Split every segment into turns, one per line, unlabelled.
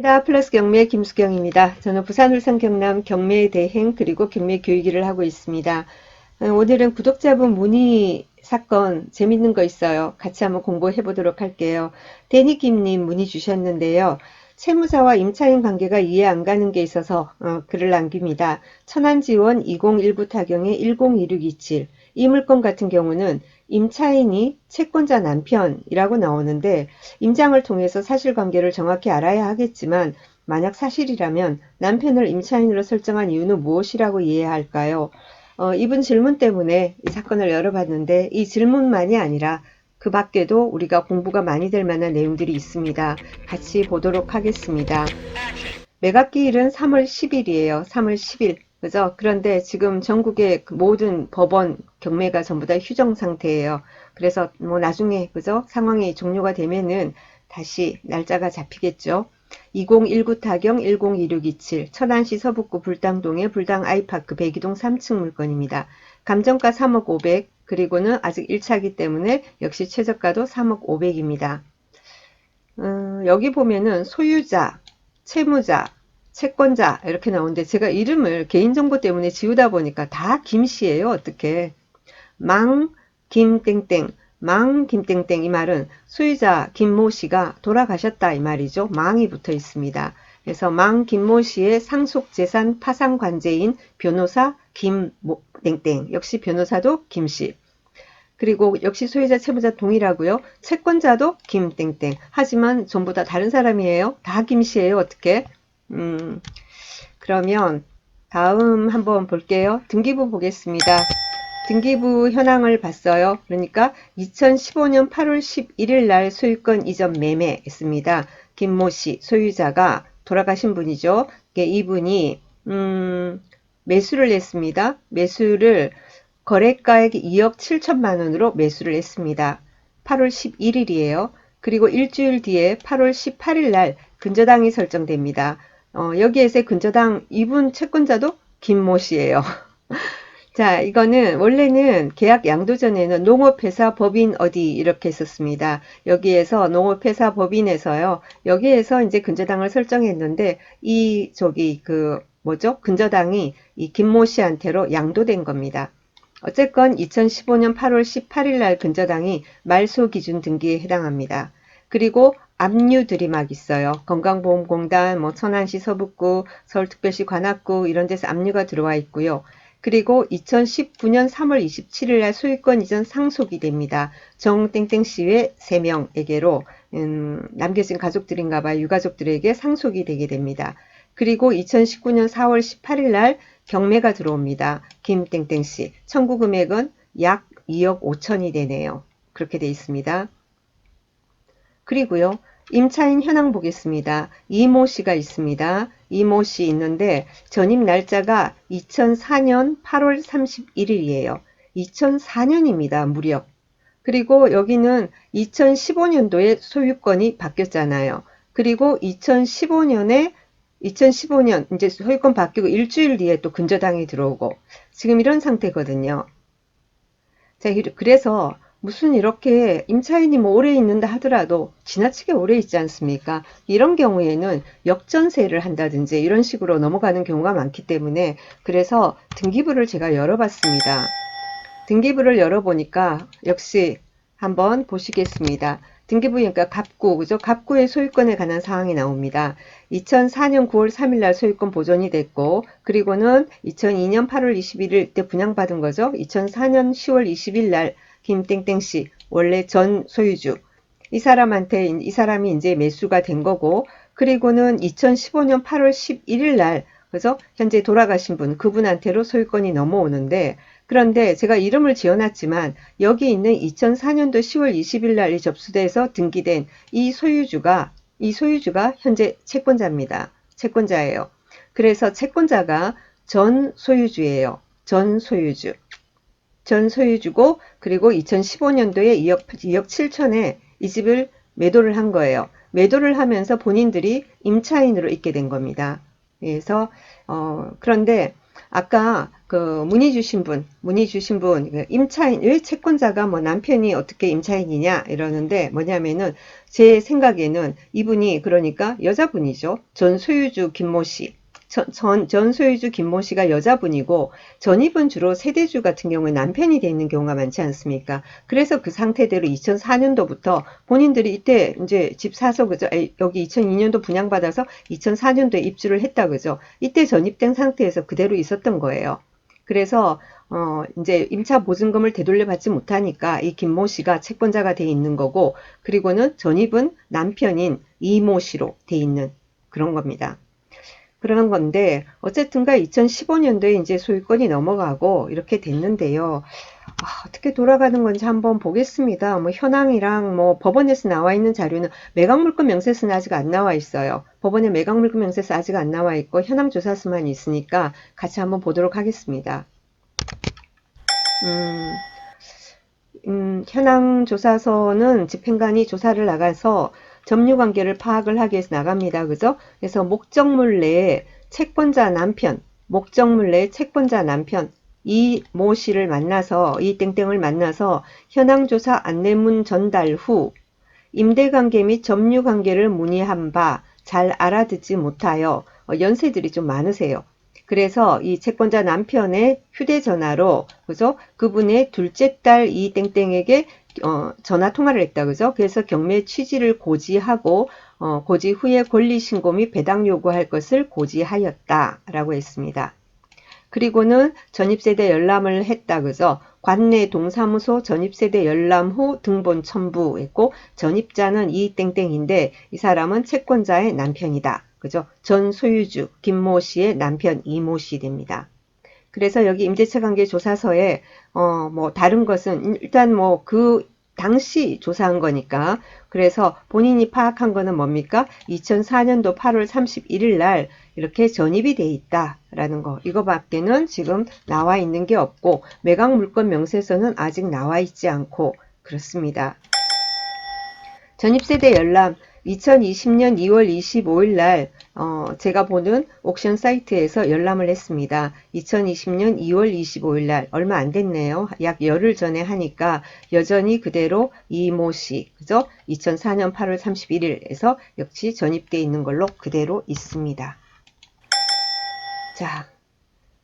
반갑습니다. 플러스 경매 김수경입니다. 저는 부산, 울산, 경남 경매 대행 그리고 경매 교육일을 하고 있습니다. 오늘은 구독자분 문의 사건 재밌는 거 있어요. 같이 한번 공부해 보도록 할게요. 데니김님 문의 주셨는데요. 채무자와 임차인 관계가 이해 안 가는 게 있어서 글을 남깁니다. 천안지원 2019 타경의 102627. 이 물건 같은 경우는 임차인이 채권자 남편이라고 나오는데 임장을 통해서 사실관계를 정확히 알아야 하겠지만 만약 사실이라면 남편을 임차인으로 설정한 이유는 무엇이라고 이해해야 할까요? 이분 질문 때문에 이 사건을 열어봤는데 이 질문만이 아니라 그 밖에도 우리가 공부가 많이 될 만한 내용들이 있습니다. 같이 보도록 하겠습니다. 매각기일은 3월 10일이에요. 3월 10일. 그죠? 그런데 지금 전국의 모든 법원 경매가 전부 다 휴정 상태예요. 그래서 뭐 나중에 그죠? 상황이 종료가 되면은 다시 날짜가 잡히겠죠. 2019 타경 102627 천안시 서북구 불당동의 불당 아이파크 백이동 3층 물건입니다. 감정가 3억 500 그리고는 아직 1차기 때문에 역시 최저가도 3억 500입니다. 여기 보면은 소유자, 채무자, 채권자 이렇게 나오는데 제가 이름을 개인정보 때문에 지우다 보니까 다 김씨예요. 어떻게 망 김땡땡 망 김땡땡 이 말은 소유자 김모 씨가 돌아가셨다 이 말이죠. 망이 붙어 있습니다. 그래서 망 김모 씨의 상속재산 파산관제인 변호사 김모 땡땡 역시 변호사도 김씨. 그리고 역시 소유자 채무자 동일하고요. 채권자도 김땡땡. 하지만 전부 다 다른 사람이에요. 다 김씨예요. 어떻게? 음, 그러면 다음 한번 볼게요. 등기부 보겠습니다. 등기부 현황을 봤어요. 그러니까 2015년 8월 11일 날 소유권 이전 매매했습니다. 김모 씨 소유자가 돌아가신 분이죠. 이분이 매수를 했습니다. 매수를 거래가액 2억 7천만 원으로 매수를 했습니다. 8월 11일이에요. 그리고 일주일 뒤에 8월 18일 날 근저당이 설정됩니다. 여기에서 근저당 이분 채권자도 김모 씨예요. 자, 이거는 원래는 계약 양도 전에는 농업회사 법인 어디 이렇게 했었습니다. 여기에서 농업회사 법인에서요. 여기에서 이제 근저당을 설정했는데 이 저기 그 뭐죠? 근저당이 이 김모 씨한테로 양도된 겁니다. 어쨌건 2015년 8월 18일 날 근저당이 말소 기준 등기에 해당합니다. 그리고 압류들이 막 있어요. 건강보험공단, 뭐 천안시 서북구, 서울특별시 관악구 이런 데서 압류가 들어와 있고요. 그리고 2019년 3월 27일 날 소유권 이전 상속이 됩니다. 정땡땡씨 외 3명에게로 남겨진 가족들인가 봐요. 유가족들에게 상속이 되게 됩니다. 그리고 2019년 4월 18일 날 경매가 들어옵니다. 김땡땡씨. 청구 금액은 약 2억 5천이 되네요. 그렇게 돼 있습니다. 그리고요. 임차인 현황 보겠습니다. 이모 씨가 있습니다. 이모 씨 있는데 전입 날짜가 2004년 8월 31일이에요. 2004년입니다. 무려. 그리고 여기는 2015년도에 소유권이 바뀌었잖아요. 그리고 2015년 이제 소유권 바뀌고 일주일 뒤에 또 근저당이 들어오고 지금 이런 상태거든요. 자, 그래서 무슨 이렇게 임차인이 뭐 오래 있는다 하더라도 지나치게 오래 있지 않습니까? 이런 경우에는 역전세를 한다든지 이런 식으로 넘어가는 경우가 많기 때문에 그래서 등기부를 제가 열어봤습니다. 등기부를 열어보니까 역시 한번 보시겠습니다. 등기부 그러니까 갑구, 그죠? 갑구의 소유권에 관한 사항이 나옵니다. 2004년 9월 3일 날 소유권 보존이 됐고, 그리고는 2002년 8월 21일 때 분양받은 거죠. 2004년 10월 20일 날 김땡땡 씨, 원래 전 소유주. 이 사람이 이제 매수가 된 거고, 그리고는 2015년 8월 11일 날, 그죠? 현재 돌아가신 분, 그분한테로 소유권이 넘어오는데, 그런데 제가 이름을 지어놨지만 여기 있는 2004년도 10월 20일 날 접수돼서 등기된 이 소유주가 현재 채권자입니다. 채권자예요. 그래서 채권자가 전 소유주예요. 전 소유주. 전 소유주고 그리고 2015년도에 2억 7천에 이 집을 매도를 한 거예요. 매도를 하면서 본인들이 임차인으로 있게 된 겁니다. 그래서 그런데 아까 그 문의 주신 분, 그 임차인, 왜 채권자가 뭐 남편이 어떻게 임차인이냐 이러는데 뭐냐면은 제 생각에는 이분이 그러니까 여자분이죠. 전 소유주 김모 씨. 전 소유주 김모 씨가 여자분이고 전입은 주로 세대주 같은 경우에 남편이 돼 있는 경우가 많지 않습니까? 그래서 그 상태대로 2004년도부터 본인들이 이때 이제 집 사서 그죠? 여기 2002년도 분양받아서 2004년도에 입주를 했다 그죠? 이때 전입된 상태에서 그대로 있었던 거예요. 그래서 이제 임차 보증금을 되돌려 받지 못하니까 이 김모 씨가 채권자가 돼 있는 거고 그리고는 전입은 남편인 이모 씨로 돼 있는 그런 겁니다. 그런 건데 어쨌든가 2015년도에 이제 소유권이 넘어가고 이렇게 됐는데요. 어떻게 돌아가는 건지 한번 보겠습니다. 뭐 현황이랑 뭐 법원에서 나와 있는 자료는 매각물건 명세서는 아직 안 나와 있어요. 법원에 매각물건 명세서 아직 안 나와 있고 현황조사서만 있으니까 같이 한번 보도록 하겠습니다. 음, 현황조사서는 집행관이 조사를 나가서 점유관계를 파악을 하기 위해서 나갑니다. 그죠? 그래서 목적물 내에 채권자 남편, 목적물 내에 채권자 남편, 이 모 씨를 만나서, 이 땡땡을 만나서 현황조사 안내문 전달 후 임대관계 및 점유관계를 문의한 바 잘 알아듣지 못하여 연세들이 좀 많으세요. 그래서 이 채권자 남편의 휴대전화로 그죠? 그분의 둘째 딸 이 땡땡에게 전화 통화를 했다 그죠? 그래서 경매 취지를 고지하고 고지 후에 권리신고 및 배당 요구할 것을 고지하였다라고 했습니다. 그리고는 전입세대 열람을 했다 그죠? 관내 동사무소 전입세대 열람 후 등본 첨부했고 전입자는 이 땡땡인데 이 사람은 채권자의 남편이다. 그죠? 전 소유주 김모 씨의 남편 이모 씨 됩니다. 그래서 여기 임대차 관계 조사서에 뭐 다른 것은 일단 뭐 그 당시 조사한 거니까 그래서 본인이 파악한 거는 뭡니까? 2004년도 8월 31일 날 이렇게 전입이 돼 있다라는 거. 이거밖에는 지금 나와 있는 게 없고 매각 물건 명세서는 아직 나와 있지 않고 그렇습니다. 전입세대 열람 2020년 2월 25일 날 제가 보는 옥션 사이트에서 열람을 했습니다. 2020년 2월 25일 날 얼마 안 됐네요. 약 열흘 전에 하니까 여전히 그대로 이모 씨, 그죠? 2004년 8월 31일에서 역시 전입되어 있는 걸로 그대로 있습니다. 자,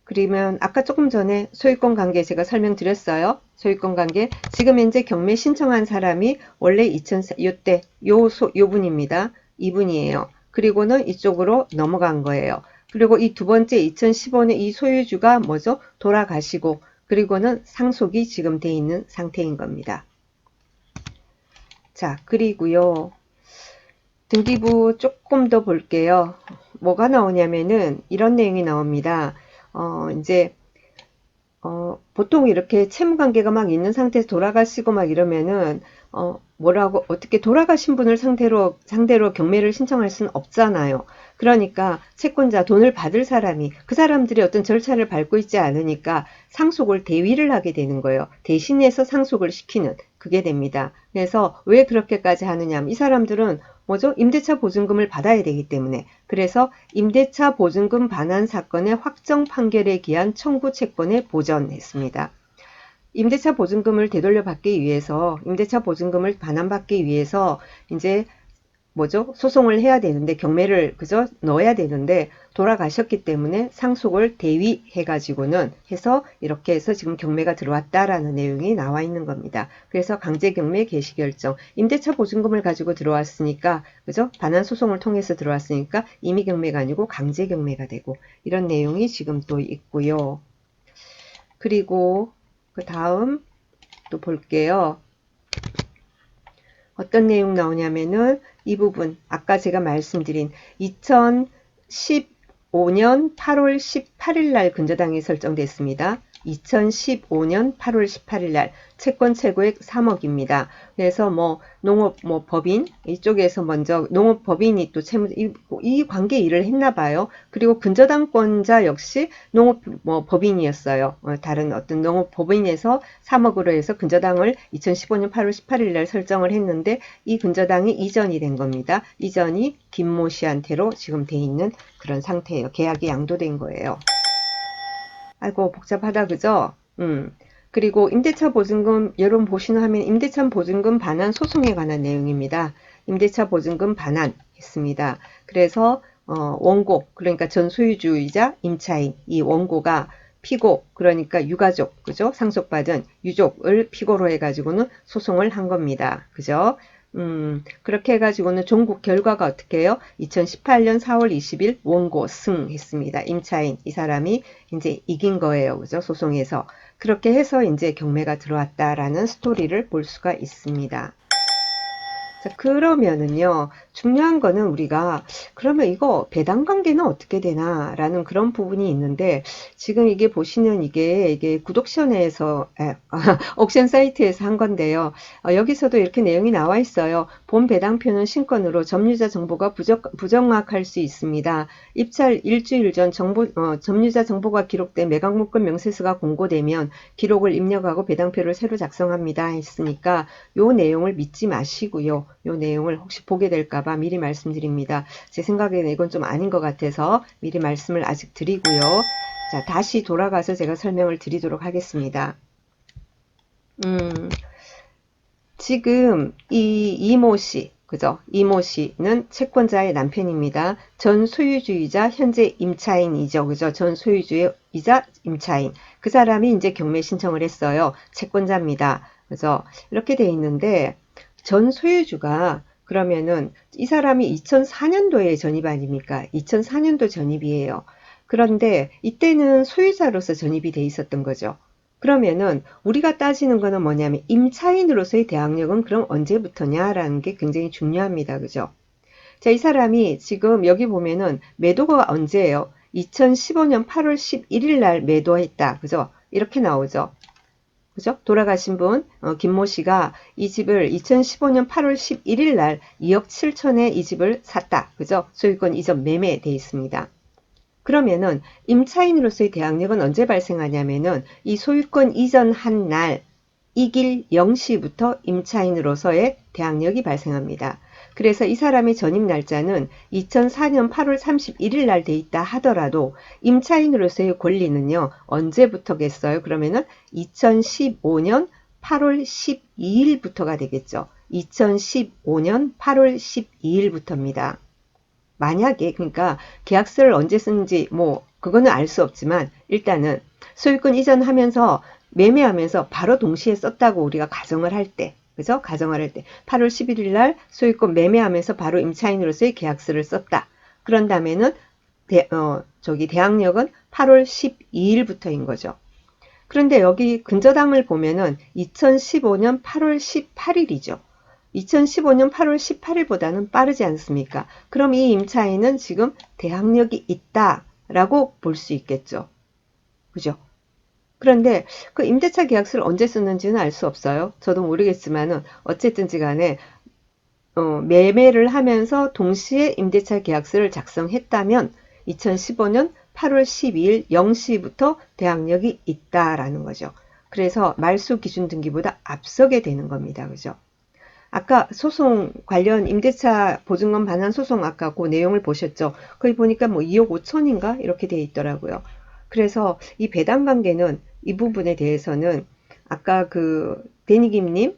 그러면 아까 조금 전에 소유권 관계 제가 설명드렸어요. 소유권 관계. 지금 현재 경매 신청한 사람이 원래 2004, 요때 요 분입니다. 이분이에요. 그리고는 이쪽으로 넘어간 거예요. 그리고 이 두 번째 2015년 이 소유주가 뭐죠? 돌아가시고 그리고는 상속이 지금 돼 있는 상태인 겁니다. 자, 그리고요. 등기부 조금 더 볼게요. 뭐가 나오냐면은 이런 내용이 나옵니다. 이제 보통 이렇게 채무 관계가 막 있는 상태에서 돌아가시고 막 이러면은 뭐라고 어떻게 돌아가신 분을 상대로 경매를 신청할 수는 없잖아요. 그러니까 채권자 돈을 받을 사람이 그 사람들이 어떤 절차를 밟고 있지 않으니까 상속을 대위를 하게 되는 거예요. 대신해서 상속을 시키는 그게 됩니다. 그래서 왜 그렇게까지 하느냐? 이 사람들은 뭐죠? 임대차 보증금을 받아야 되기 때문에. 그래서 임대차 보증금 반환 사건의 확정 판결에 기한 청구 채권에 보전했습니다. 임대차 보증금을 되돌려 받기 위해서, 임대차 보증금을 반환받기 위해서 이제 뭐죠? 소송을 해야 되는데 경매를 그저 넣어야 되는데 돌아가셨기 때문에 상속을 대위해가지고는 해서 이렇게 해서 지금 경매가 들어왔다라는 내용이 나와 있는 겁니다. 그래서 강제경매 개시결정 임대차 보증금을 가지고 들어왔으니까 그죠? 반환 소송을 통해서 들어왔으니까 임의경매가 아니고 강제경매가 되고 이런 내용이 지금 또 있고요. 그리고 그 다음 또 볼게요. 어떤 내용 나오냐면은 이 부분 아까 제가 말씀드린 2015년 8월 18일 날 근저당이 설정됐습니다. 2015년 8월 18일 날 채권 최고액 3억입니다. 그래서 뭐 농업 뭐 법인 이쪽에서 먼저 농업 법인이 또 채무 이 관계 일을 했나 봐요. 그리고 근저당권자 역시 농업 뭐 법인이었어요. 다른 어떤 농업 법인에서 3억으로 해서 근저당을 2015년 8월 18일 날 설정을 했는데 이 근저당이 이전이 된 겁니다. 이전이 김모 씨한테로 지금 돼 있는 그런 상태예요. 계약이 양도된 거예요. 아이고 복잡하다 그죠? 그리고 임대차 보증금 여러분 보시는 화면 임대차 보증금 반환 소송에 관한 내용입니다. 임대차 보증금 반환 했습니다. 그래서 원고 그러니까 전 소유주이자 임차인 이 원고가 피고 그러니까 유가족 그죠? 상속받은 유족을 피고로 해가지고는 소송을 한 겁니다. 그죠? 그렇게 해가지고는 종국 결과가 어떻게 해요? 2018년 4월 20일 원고 승했습니다. 임차인 이 사람이 이제 이긴 거예요. 그죠? 소송에서. 그렇게 해서 이제 경매가 들어왔다라는 스토리를 볼 수가 있습니다. 자, 그러면은요, 중요한 거는 우리가, 그러면 이거 배당 관계는 어떻게 되나, 라는 그런 부분이 있는데, 지금 이게 보시면 이게 구독션에서, 옥션 사이트에서 한 건데요. 여기서도 이렇게 내용이 나와 있어요. 본 배당표는 신권으로 점유자 정보가 부정확할 수 있습니다. 입찰 일주일 전 점유자 정보가 기록된 매각물건 명세서가 공고되면 기록을 입력하고 배당표를 새로 작성합니다. 했으니까, 요 내용을 믿지 마시고요. 요 내용을 혹시 보게 될까봐 미리 말씀드립니다. 제 생각에는 이건 좀 아닌 것 같아서 미리 말씀을 아직 드리고요. 자, 다시 돌아가서 제가 설명을 드리도록 하겠습니다. 지금 이 이모 씨, 그죠? 이모 씨는 채권자의 남편입니다. 전 소유주이자 현재 임차인이죠. 그죠? 전 소유주이자 임차인. 그 사람이 이제 경매 신청을 했어요. 채권자입니다. 그래서 이렇게 돼 있는데 전 소유주가 그러면은 이 사람이 2004년도에 전입 아닙니까? 2004년도 전입이에요. 그런데 이때는 소유자로서 전입이 돼 있었던 거죠. 그러면은 우리가 따지는 거는 뭐냐면 임차인으로서의 대항력은 그럼 언제부터냐라는 게 굉장히 중요합니다. 그죠? 자, 이 사람이 지금 여기 보면은 매도가 언제예요? 2015년 8월 11일 날 매도했다. 그죠? 이렇게 나오죠. 그죠? 돌아가신 분, 김모 씨가 이 집을 2015년 8월 11일 날 2억 7천에 이 집을 샀다. 그죠? 소유권 이전 매매돼 있습니다. 그러면은 임차인으로서의 대항력은 언제 발생하냐면은 이 소유권 이전한 날 이길 0시부터 임차인으로서의 대항력이 발생합니다. 그래서 이 사람의 전입 날짜는 2004년 8월 31일 날 돼 있다 하더라도 임차인으로서의 권리는요. 언제부터겠어요? 그러면은 2015년 8월 12일부터가 되겠죠. 2015년 8월 12일부터입니다. 만약에 그러니까 계약서를 언제 쓰는지 뭐 그거는 알 수 없지만 일단은 소유권 이전하면서 매매하면서 바로 동시에 썼다고 우리가 가정을 할 때, 그죠? 가정을 할 때 8월 11일 날 소유권 매매하면서 바로 임차인으로서의 계약서를 썼다. 그런 다음에는 대항력은 8월 12일부터인 거죠. 그런데 여기 근저당을 보면은 2015년 8월 18일이죠. 2015년 8월 18일보다는 빠르지 않습니까? 그럼 이 임차인은 지금 대항력이 있다라고 볼 수 있겠죠. 그죠? 그런데 그 임대차 계약서를 언제 썼는지는 알 수 없어요. 저도 모르겠지만은 어쨌든지 간에 매매를 하면서 동시에 임대차 계약서를 작성했다면 2015년 8월 12일 0시부터 대항력이 있다라는 거죠. 그래서 말소 기준 등기보다 앞서게 되는 겁니다. 그죠? 아까 소송 관련 임대차 보증금 반환 소송 아까 그 내용을 보셨죠? 거기 보니까 뭐 2억 5천인가 이렇게 돼 있더라고요. 그래서 이 배당 관계는 이 부분에 대해서는 아까 그 데니김님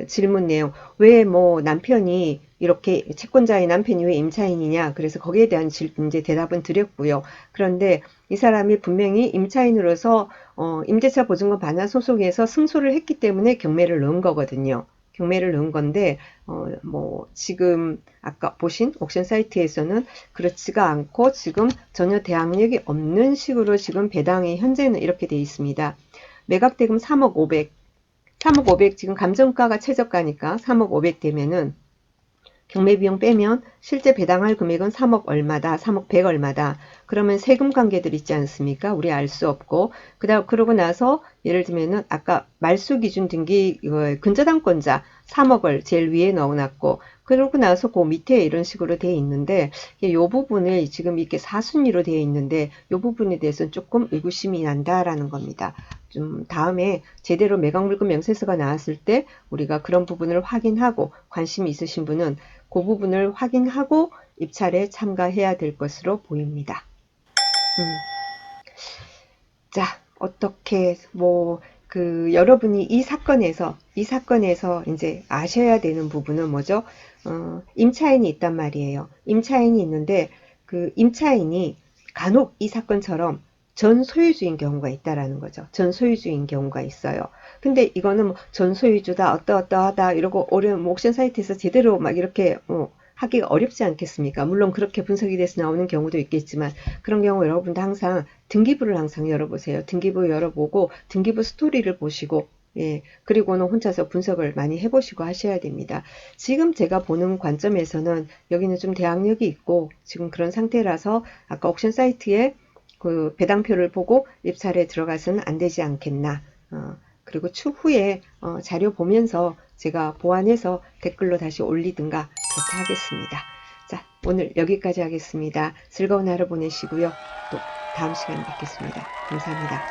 질문 내용 왜 뭐 남편이 이렇게 채권자의 남편이 왜 임차인이냐 그래서 거기에 대한 이제 대답은 드렸고요. 그런데 이 사람이 분명히 임차인으로서 임대차 보증금 반환 소송에서 승소를 했기 때문에 경매를 넣은 거거든요. 경매를 넣은 건데 뭐 지금 아까 보신 옥션 사이트에서는 그렇지가 않고 지금 전혀 대항력이 없는 식으로 지금 배당이 현재는 이렇게 돼 있습니다. 매각대금 3억 500, 3억 500 지금 감정가가 최저가니까 3억 500 되면은 경매비용 빼면 실제 배당할 금액은 3억 얼마다, 3억 100 얼마다. 그러면 세금 관계들 있지 않습니까? 우리 알 수 없고. 그러고 나서 예를 들면은 아까 말소 기준 등기 근저당권자 3억을 제일 위에 넣어놨고 그러고 나서 그 밑에 이런 식으로 돼 있는데 이 부분을 지금 이렇게 사순위로 되어 있는데 이 부분에 대해서는 조금 의구심이 난다라는 겁니다. 좀 다음에 제대로 매각물건 명세서가 나왔을 때 우리가 그런 부분을 확인하고 관심이 있으신 분은 그 부분을 확인하고 입찰에 참가해야 될 것으로 보입니다. 자, 어떻게 여러분이 이 사건에서 이제 아셔야 되는 부분은 뭐죠? 임차인이 있단 말이에요. 임차인이 있는데 그 임차인이 간혹 이 사건처럼 전 소유주인 경우가 있다라는 거죠. 전 소유주인 경우가 있어요. 근데 이거는 전 소유주다 어떠어떠하다 이러고 옥션 사이트에서 제대로 막 이렇게 하기가 어렵지 않겠습니까? 물론 그렇게 분석이 돼서 나오는 경우도 있겠지만 그런 경우 여러분도 항상 등기부를 항상 열어보세요. 등기부 열어보고 등기부 스토리를 보시고 예, 그리고는 혼자서 분석을 많이 해보시고 하셔야 됩니다. 지금 제가 보는 관점에서는 여기는 좀 대항력이 있고 지금 그런 상태라서 아까 옥션 사이트에 그 배당표를 보고 입찰에 들어가서는 안 되지 않겠나. 그리고 추후에 자료 보면서 제가 보완해서 댓글로 다시 올리든가 그렇게 하겠습니다. 자, 오늘 여기까지 하겠습니다. 즐거운 하루 보내시고요. 또 다음 시간에 뵙겠습니다. 감사합니다.